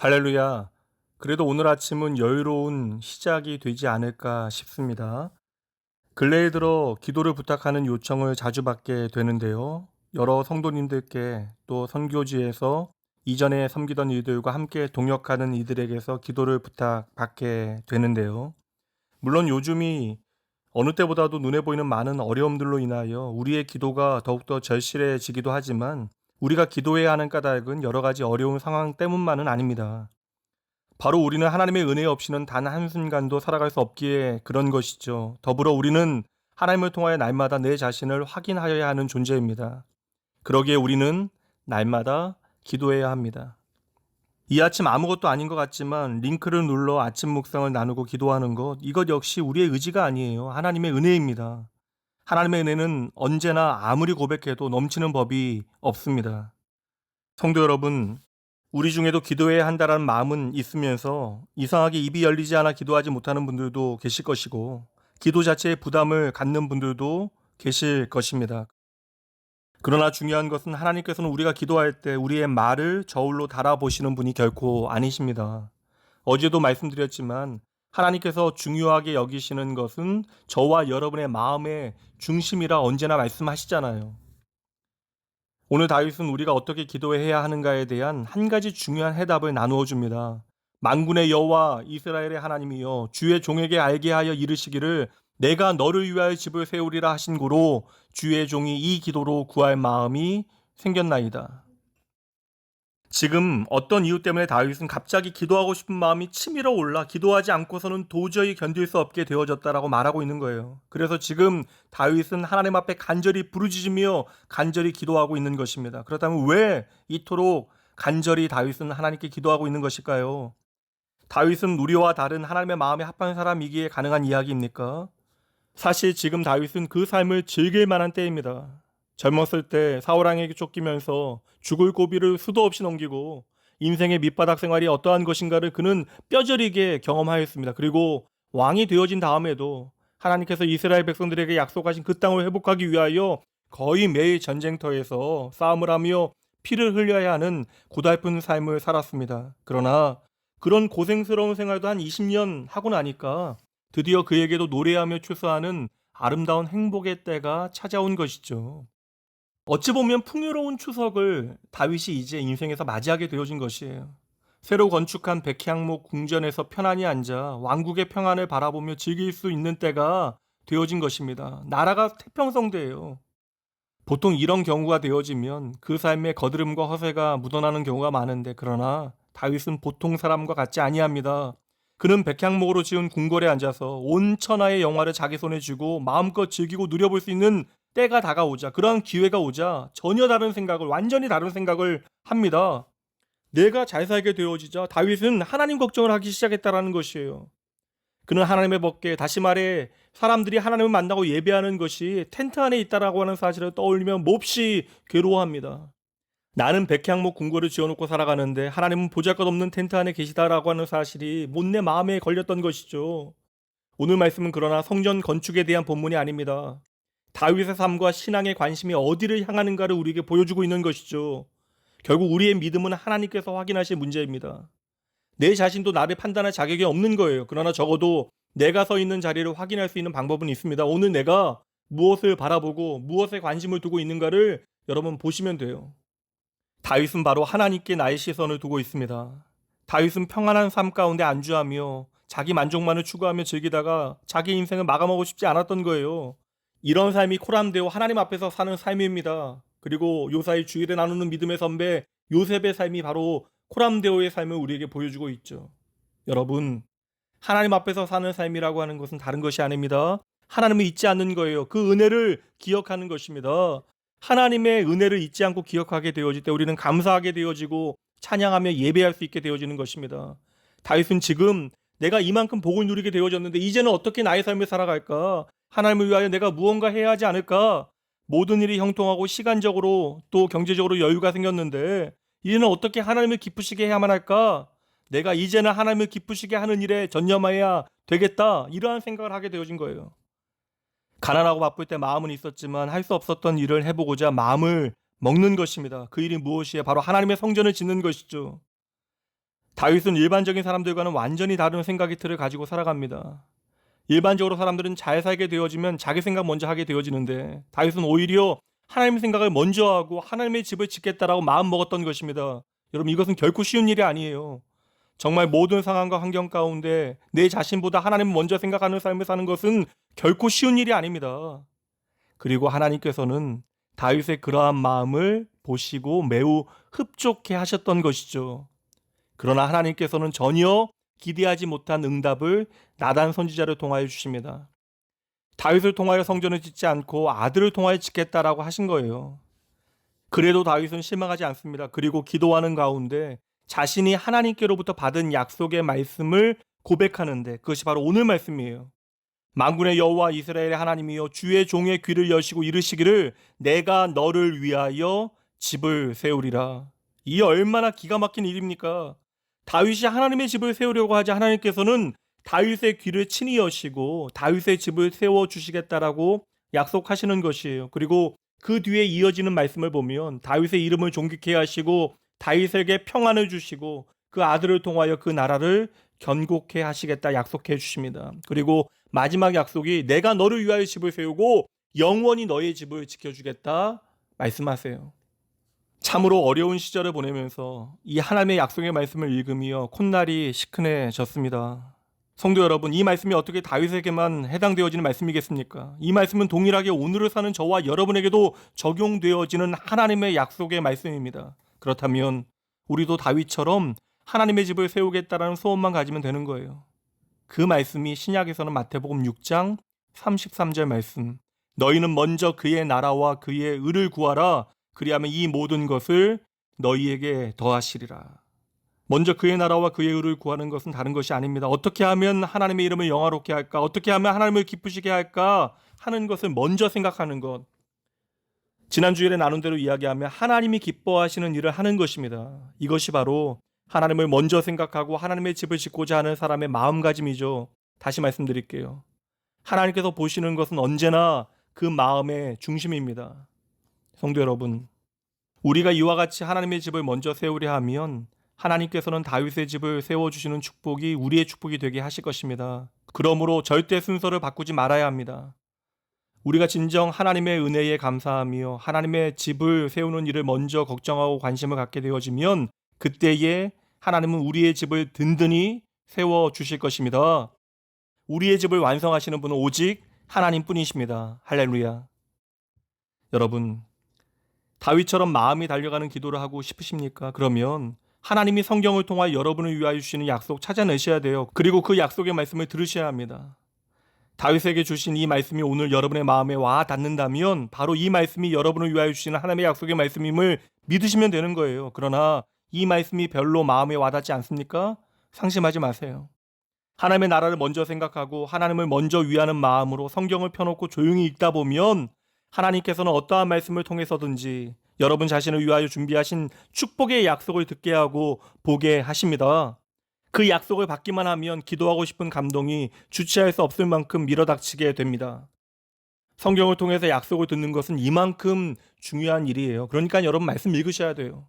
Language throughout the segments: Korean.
할렐루야. 그래도 오늘 아침은 여유로운 시작이 되지 않을까 싶습니다. 근래에 들어 기도를 부탁하는 요청을 자주 받게 되는데요. 여러 성도님들께 또 선교지에서 이전에 섬기던 이들과 함께 동역하는 이들에게서 기도를 부탁받게 되는데요. 물론 요즘이 어느 때보다도 눈에 보이는 많은 어려움들로 인하여 우리의 기도가 더욱더 절실해지기도 하지만 우리가 기도해야 하는 까닭은 여러 가지 어려운 상황 때문만은 아닙니다. 바로 우리는 하나님의 은혜 없이는 단 한순간도 살아갈 수 없기에 그런 것이죠. 더불어 우리는 하나님을 통하여 날마다 내 자신을 확인하여야 하는 존재입니다. 그러기에 우리는 날마다 기도해야 합니다. 이 아침 아무것도 아닌 것 같지만 링크를 눌러 아침 묵상을 나누고 기도하는 것, 이것 역시 우리의 의지가 아니에요. 하나님의 은혜입니다. 하나님의 은혜는 언제나 아무리 고백해도 넘치는 법이 없습니다. 성도 여러분, 우리 중에도 기도해야 한다는 마음은 있으면서 이상하게 입이 열리지 않아 기도하지 못하는 분들도 계실 것이고, 기도 자체에 부담을 갖는 분들도 계실 것입니다. 그러나 중요한 것은 하나님께서는 우리가 기도할 때 우리의 말을 저울로 달아보시는 분이 결코 아니십니다. 어제도 말씀드렸지만 하나님께서 중요하게 여기시는 것은 저와 여러분의 마음의 중심이라 언제나 말씀하시잖아요. 오늘 다윗은 우리가 어떻게 기도해야 하는가에 대한 한 가지 중요한 해답을 나누어 줍니다. 만군의 여호와 이스라엘의 하나님이여 주의 종에게 알게 하여 이르시기를 내가 너를 위하여 집을 세우리라 하신 고로 주의 종이 이 기도로 구할 마음이 생겼나이다. 지금 어떤 이유 때문에 다윗은 갑자기 기도하고 싶은 마음이 치밀어 올라 기도하지 않고서는 도저히 견딜 수 없게 되어졌다라고 말하고 있는 거예요. 그래서 지금 다윗은 하나님 앞에 간절히 부르짖으며 간절히 기도하고 있는 것입니다. 그렇다면 왜 이토록 간절히 다윗은 하나님께 기도하고 있는 것일까요? 다윗은 우리와 다른 하나님의 마음에 합한 사람이기에 가능한 이야기입니까? 사실 지금 다윗은 그 삶을 즐길 만한 때입니다. 젊었을 때 사울왕에게 쫓기면서 죽을 고비를 수도 없이 넘기고 인생의 밑바닥 생활이 어떠한 것인가를 그는 뼈저리게 경험하였습니다. 그리고 왕이 되어진 다음에도 하나님께서 이스라엘 백성들에게 약속하신 그 땅을 회복하기 위하여 거의 매일 전쟁터에서 싸움을 하며 피를 흘려야 하는 고달픈 삶을 살았습니다. 그러나 그런 고생스러운 생활도 한 20년 하고 나니까 드디어 그에게도 노래하며 추수하는 아름다운 행복의 때가 찾아온 것이죠. 어찌 보면 풍요로운 추석을 다윗이 이제 인생에서 맞이하게 되어진 것이에요. 새로 건축한 백향목 궁전에서 편안히 앉아 왕국의 평안을 바라보며 즐길 수 있는 때가 되어진 것입니다. 나라가 태평성대예요. 보통 이런 경우가 되어지면 그 삶에 거드름과 허세가 묻어나는 경우가 많은데, 그러나 다윗은 보통 사람과 같지 아니합니다. 그는 백향목으로 지은 궁궐에 앉아서 온 천하의 영화를 자기 손에 쥐고 마음껏 즐기고 누려볼 수 있는 때가 다가오자, 그러한 기회가 오자 전혀 다른 생각을, 완전히 다른 생각을 합니다. 내가 잘 살게 되어지자 다윗은 하나님 걱정을 하기 시작했다라는 것이에요. 그는 하나님의 법궤, 다시 말해 사람들이 하나님을 만나고 예배하는 것이 텐트 안에 있다라고 하는 사실을 떠올리며 몹시 괴로워합니다. 나는 백향목 궁궐을 지어놓고 살아가는데 하나님은 보잘것없는 텐트 안에 계시다라고 하는 사실이 못내 마음에 걸렸던 것이죠. 오늘 말씀은 그러나 성전 건축에 대한 본문이 아닙니다. 다윗의 삶과 신앙의 관심이 어디를 향하는가를 우리에게 보여주고 있는 것이죠. 결국 우리의 믿음은 하나님께서 확인하실 문제입니다. 내 자신도 나를 판단할 자격이 없는 거예요. 그러나 적어도 내가 서 있는 자리를 확인할 수 있는 방법은 있습니다. 오늘 내가 무엇을 바라보고 무엇에 관심을 두고 있는가를 여러분 보시면 돼요. 다윗은 바로 하나님께 나의 시선을 두고 있습니다. 다윗은 평안한 삶 가운데 안주하며 자기 만족만을 추구하며 즐기다가 자기 인생을 마감하고 싶지 않았던 거예요. 이런 삶이 코람데오 하나님 앞에서 사는 삶입니다. 그리고 요사이 주일에 나누는 믿음의 선배 요셉의 삶이 바로 코람데오의 삶을 우리에게 보여주고 있죠. 여러분, 하나님 앞에서 사는 삶이라고 하는 것은 다른 것이 아닙니다. 하나님을 잊지 않는 거예요. 그 은혜를 기억하는 것입니다. 하나님의 은혜를 잊지 않고 기억하게 되어질 때 우리는 감사하게 되어지고 찬양하며 예배할 수 있게 되어지는 것입니다. 다윗은 지금 내가 이만큼 복을 누리게 되어졌는데 이제는 어떻게 나의 삶을 살아갈까? 하나님을 위하여 내가 무언가 해야 하지 않을까? 모든 일이 형통하고 시간적으로 또 경제적으로 여유가 생겼는데 이제는 어떻게 하나님을 기쁘시게 해야만 할까? 내가 이제는 하나님을 기쁘시게 하는 일에 전념해야 되겠다. 이러한 생각을 하게 되어진 거예요. 가난하고 바쁠 때 마음은 있었지만 할 수 없었던 일을 해보고자 마음을 먹는 것입니다. 그 일이 무엇이에요? 바로 하나님의 성전을 짓는 것이죠. 다윗은 일반적인 사람들과는 완전히 다른 생각의 틀을 가지고 살아갑니다. 일반적으로 사람들은 잘 살게 되어지면 자기 생각 먼저 하게 되어지는데 다윗은 오히려 하나님의 생각을 먼저 하고 하나님의 집을 짓겠다라고 마음 먹었던 것입니다. 여러분, 이것은 결코 쉬운 일이 아니에요. 정말 모든 상황과 환경 가운데 내 자신보다 하나님을 먼저 생각하는 삶을 사는 것은 결코 쉬운 일이 아닙니다. 그리고 하나님께서는 다윗의 그러한 마음을 보시고 매우 흡족해 하셨던 것이죠. 그러나 하나님께서는 전혀 기대하지 못한 응답을 나단 선지자를 통하여 주십니다. 다윗을 통하여 성전을 짓지 않고 아들을 통하여 짓겠다라고 하신 거예요. 그래도 다윗은 실망하지 않습니다. 그리고 기도하는 가운데 자신이 하나님께로부터 받은 약속의 말씀을 고백하는데 그것이 바로 오늘 말씀이에요. 만군의 여호와 이스라엘의 하나님이여 주의 종의 귀를 여시고 이르시기를 내가 너를 위하여 집을 세우리라. 이 얼마나 기가 막힌 일입니까? 다윗이 하나님의 집을 세우려고 하자 하나님께서는 다윗의 귀를 친히 여시고 다윗의 집을 세워주시겠다라고 약속하시는 것이에요. 그리고 그 뒤에 이어지는 말씀을 보면 다윗의 이름을 존귀케 하시고 다윗에게 평안을 주시고 그 아들을 통하여 그 나라를 견고케 하시겠다 약속해 주십니다. 그리고 마지막 약속이 내가 너를 위하여 집을 세우고 영원히 너의 집을 지켜주겠다 말씀하세요. 참으로 어려운 시절을 보내면서 이 하나님의 약속의 말씀을 읽으며 콧날이 시큰해졌습니다. 성도 여러분, 이 말씀이 어떻게 다윗에게만 해당되어지는 말씀이겠습니까? 이 말씀은 동일하게 오늘을 사는 저와 여러분에게도 적용되어지는 하나님의 약속의 말씀입니다. 그렇다면 우리도 다윗처럼 하나님의 집을 세우겠다라는 소원만 가지면 되는 거예요. 그 말씀이 신약에서는 마태복음 6장 33절 말씀, 너희는 먼저 그의 나라와 그의 의를 구하라. 그리하면 이 모든 것을 너희에게 더하시리라. 먼저 그의 나라와 그의 의를 구하는 것은 다른 것이 아닙니다. 어떻게 하면 하나님의 이름을 영화롭게 할까? 어떻게 하면 하나님을 기쁘시게 할까? 하는 것을 먼저 생각하는 것. 지난 주일에 나눈 대로 이야기하면 하나님이 기뻐하시는 일을 하는 것입니다. 이것이 바로 하나님을 먼저 생각하고 하나님의 집을 짓고자 하는 사람의 마음가짐이죠. 다시 말씀드릴게요. 하나님께서 보시는 것은 언제나 그 마음의 중심입니다. 성도 여러분, 우리가 이와 같이 하나님의 집을 먼저 세우려 하면 하나님께서는 다윗의 집을 세워주시는 축복이 우리의 축복이 되게 하실 것입니다. 그러므로 절대 순서를 바꾸지 말아야 합니다. 우리가 진정 하나님의 은혜에 감사하며 하나님의 집을 세우는 일을 먼저 걱정하고 관심을 갖게 되어지면 그때에 하나님은 우리의 집을 든든히 세워주실 것입니다. 우리의 집을 완성하시는 분은 오직 하나님뿐이십니다. 할렐루야. 여러분, 다윗처럼 마음이 달려가는 기도를 하고 싶으십니까? 그러면 하나님이 성경을 통하여 여러분을 위하여 주시는 약속 찾아내셔야 돼요. 그리고 그 약속의 말씀을 들으셔야 합니다. 다윗에게 주신 이 말씀이 오늘 여러분의 마음에 와 닿는다면 바로 이 말씀이 여러분을 위하여 주시는 하나님의 약속의 말씀임을 믿으시면 되는 거예요. 그러나 이 말씀이 별로 마음에 와닿지 않습니까? 상심하지 마세요. 하나님의 나라를 먼저 생각하고 하나님을 먼저 위하는 마음으로 성경을 펴놓고 조용히 읽다 보면 하나님께서는 어떠한 말씀을 통해서든지 여러분 자신을 위하여 준비하신 축복의 약속을 듣게 하고 보게 하십니다. 그 약속을 받기만 하면 기도하고 싶은 감동이 주체할 수 없을 만큼 밀어닥치게 됩니다. 성경을 통해서 약속을 듣는 것은 이만큼 중요한 일이에요. 그러니까 여러분 말씀 읽으셔야 돼요.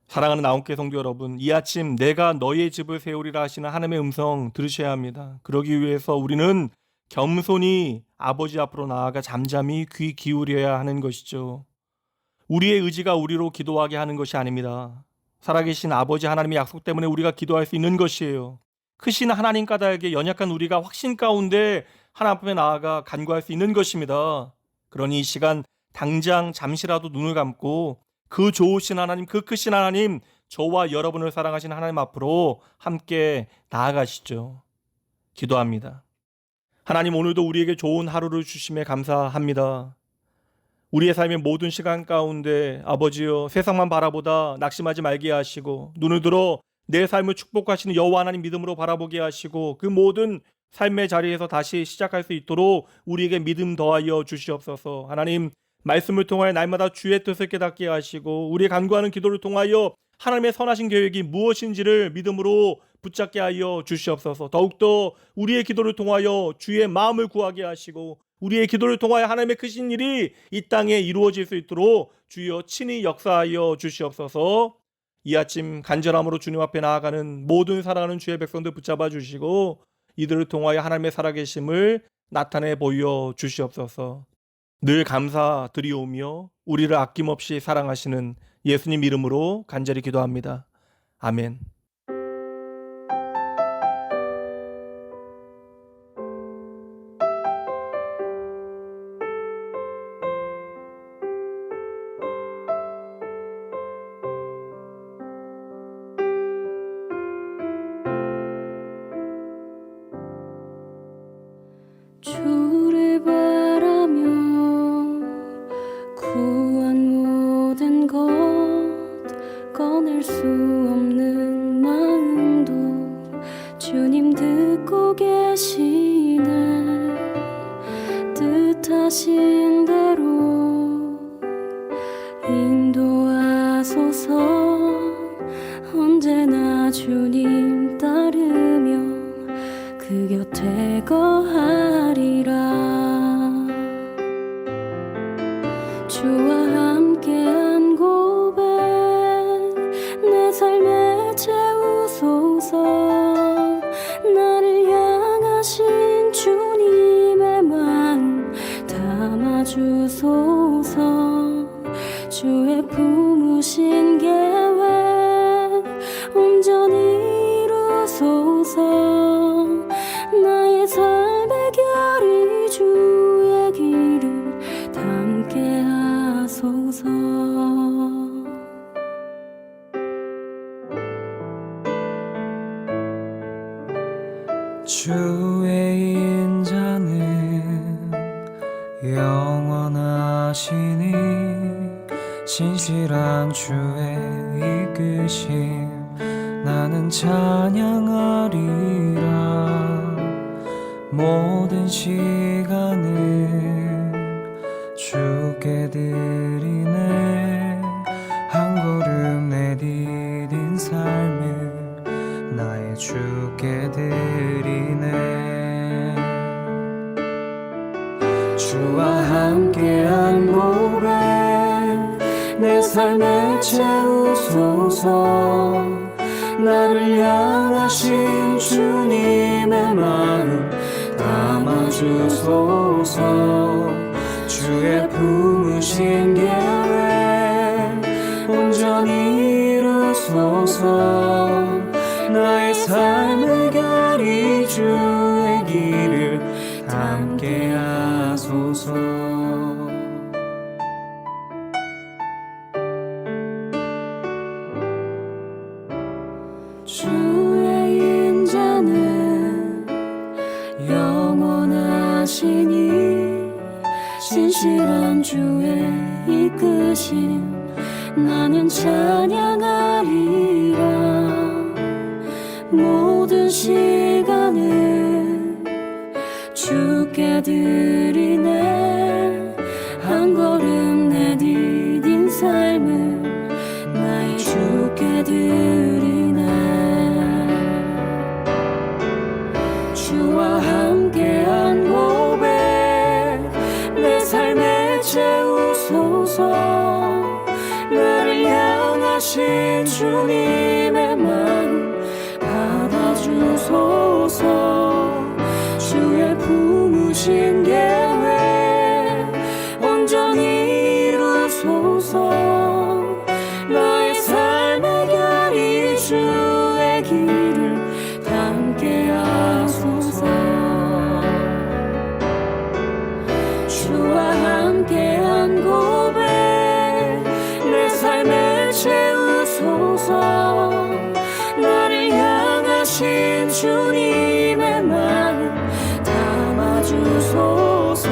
사랑하는 나온교회 성도 여러분, 이 아침 내가 너의 집을 세우리라 하시는 하나님의 음성 들으셔야 합니다. 그러기 위해서 우리는 겸손히 아버지 앞으로 나아가 잠잠히 귀 기울여야 하는 것이죠. 우리의 의지가 우리로 기도하게 하는 것이 아닙니다. 살아계신 아버지 하나님의 약속 때문에 우리가 기도할 수 있는 것이에요. 크신 하나님 까닭에 연약한 우리가 확신 가운데 하나님 앞에 나아가 간구할 수 있는 것입니다. 그러니 이 시간 당장 잠시라도 눈을 감고 그 좋으신 하나님, 그 크신 하나님, 저와 여러분을 사랑하시는 하나님 앞으로 함께 나아가시죠. 기도합니다. 하나님, 오늘도 우리에게 좋은 하루를 주심에 감사합니다. 우리의 삶의 모든 시간 가운데 아버지여 세상만 바라보다 낙심하지 말게 하시고 눈을 들어 내 삶을 축복하시는 여호와 하나님 믿음으로 바라보게 하시고 그 모든 삶의 자리에서 다시 시작할 수 있도록 우리에게 믿음 더하여 주시옵소서. 하나님, 말씀을 통하여 날마다 주의 뜻을 깨닫게 하시고 우리의 간구하는 기도를 통하여 하나님의 선하신 계획이 무엇인지를 믿음으로 붙잡게 하여 주시옵소서. 더욱더 우리의 기도를 통하여 주의 마음을 구하게 하시고 우리의 기도를 통하여 하나님의 크신 일이 이 땅에 이루어질 수 있도록 주여 친히 역사하여 주시옵소서. 이 아침 간절함으로 주님 앞에 나아가는 모든 사랑하는 주의 백성들 붙잡아 주시고 이들을 통하여 하나님의 살아계심을 나타내 보여 주시옵소서. 늘 감사드리오며 우리를 아낌없이 사랑하시는 예수님 이름으로 간절히 기도합니다. 아멘. 주를 바라며 구한 모든 것 꺼낼 수 없는 마음도 주님 듣고 계시네. 뜻하신 대로 인도하소서. 언제나 주님 따르며 그 곁에 거하리라. 주와 함께한 고백 내 삶에 채우소서. 나를 향하신 주님의 마음 담아주소서. 주의 품으신 계획 온전히 이루소서. 나의 삶의 결이 주의 길을 담게 하소서. 주의 인자는 영원하시니 신실한 주의 이끄심 나는 찬양하리라. 모든 시간을 주께 드리네. 한 걸음 내디딘 삶을 나의 주께 드리네. 주와 함께한 고백 내 삶에 채우소서. 나를 향하신 주님의 마음 담아주소서. 주의 품으신 계획 온전히 이루소서. 나의 삶의 결이 주의 길을 담게 하소서. 주의 인자는 영원하시니 신실한 주의 이끄심 나는 찬양하리라. 모든 시간을 주께 드리네. 한 걸음 내디딘 삶을 나의 주께 드리네. 주와 함께한 고백 내 삶에 채우소서. 나를 향하신 주님의 마음 받아주소서. 주의 품으신 계획 온전히 이루소서. 나의 삶의 결이 주의 길을 담게 하소서. 주와 함께한 고백 내 삶에 채우소서. 나를 향하신 주님의 마음 담아주소서.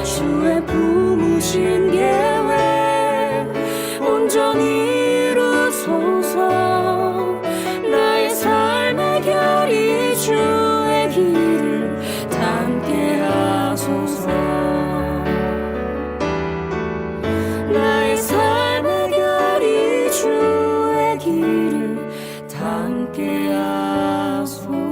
주의 품으신 계획 온전히 이루소서. 나의 삶의 결이 주의 길을 담게 하소서. 나의 삶의 결이 주의 길을 담게 하소서.